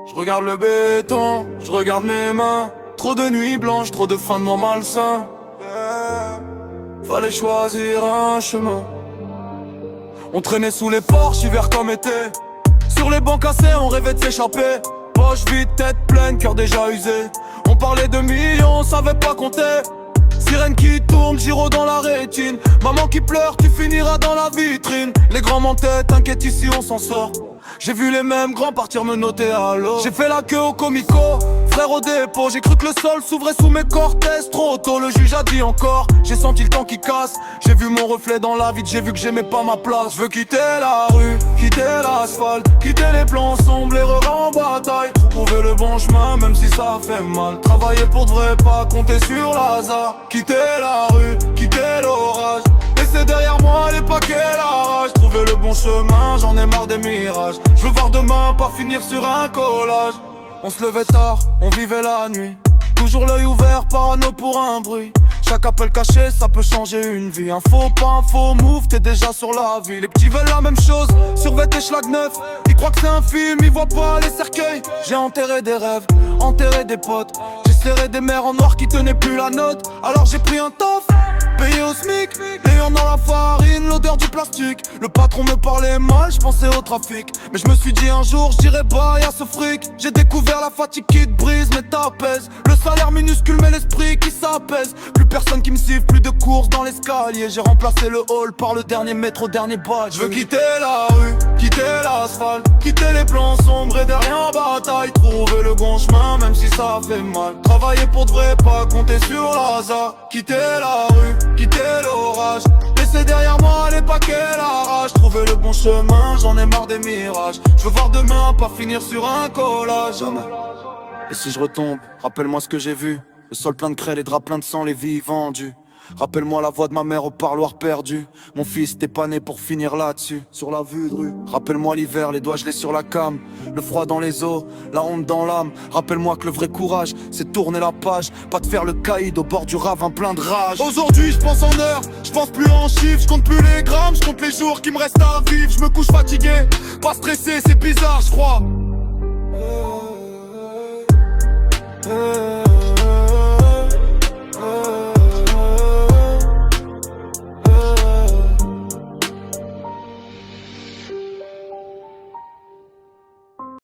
Je regarde le béton, je regarde mes mains. Trop de nuits blanches, trop de fins de mois malsains. Fallait choisir un chemin. On traînait sous les porches, hiver comme été. Sur les bancs cassés, on rêvait de s'échapper. Poche vide, tête pleine, cœur déjà usé. On parlait de millions, on savait pas compter. Sirène qui tourne, gyro dans la rétine. Maman qui pleure, tu finiras dans la vitrine. Les grands mentaient, t'inquiète ici on s'en sort. J'ai vu les mêmes grands partir me noter à l'eau. J'ai fait la queue au comico, frère au dépôt. J'ai cru que le sol s'ouvrait sous mes cortèses. Trop tôt, le juge a dit encore. J'ai senti le temps qui casse. J'ai vu mon reflet dans la vide, j'ai vu que j'aimais pas ma place. Je veux quitter la rue, quitter l'asphalte, quitter les plans sombres, l'erreur en bataille. Trouver le bon chemin même si ça fait mal. Travailler pour de vrai, pas compter sur l'hasard. Quitter la rue, quitter l'orage. Laisser derrière moi les paquets, la rage. Trouver le bon chemin, j'en ai marre des mirages. Je veux voir demain, pas finir sur un collage. On se levait tard, on vivait la nuit. Toujours l'œil ouvert, parano pour un bruit. Chaque appel caché, ça peut changer une vie. Un faux pas, un faux move, t'es déjà sur la vie. Les petits veulent la même chose, survêt et schlag neuf. Ils croient que c'est un film, ils voient pas les cercueils. J'ai enterré des rêves, enterré des potes. J'ai serré des mères en noir qui tenaient plus la note. Alors j'ai pris un taf, payé au SMIC, ayant dans la farine l'odeur du plastique. Le patron me parlait mal, je pensais au trafic. Mais je me suis dit un jour, je dirais bye à ce fric. J'ai découvert la fatigue qui te brise mais t'apaise. Le salaire minuscule mais l'esprit qui s'apaise. Plus personne qui me siffle, plus de courses dans l'escalier. J'ai remplacé le hall par le dernier métro, dernier badge. Je veux quitter la rue, quitter l'asphalte, quitter les plans sombres et derrière en bataille. Trouver le bon chemin même si ça fait mal. Travailler pour de vrai, pas compter sur l'hasard. Quitter la rue, quitter l'orage. Laisser derrière moi les paquets, la rage. Trouver le bon chemin, j'en ai marre des mirages. Je veux voir demain, pas finir sur un collage. Jamais. Et si je retombe, rappelle-moi ce que j'ai vu. Le sol plein de craie, les draps pleins de sang, les vies vendues. Rappelle-moi la voix de ma mère au parloir perdu. Mon fils t'es pas né pour finir là-dessus. Sur la vue de rue. Rappelle-moi l'hiver, les doigts gelés sur la came. Le froid dans les os, la honte dans l'âme. Rappelle-moi que le vrai courage, c'est tourner la page. Pas de faire le caïd au bord du ravin plein de rage. Aujourd'hui je pense en heures, je pense plus en chiffres. Je compte plus les grammes, je compte les jours qui me restent à vivre. Je me couche fatigué, pas stressé, c'est bizarre je crois.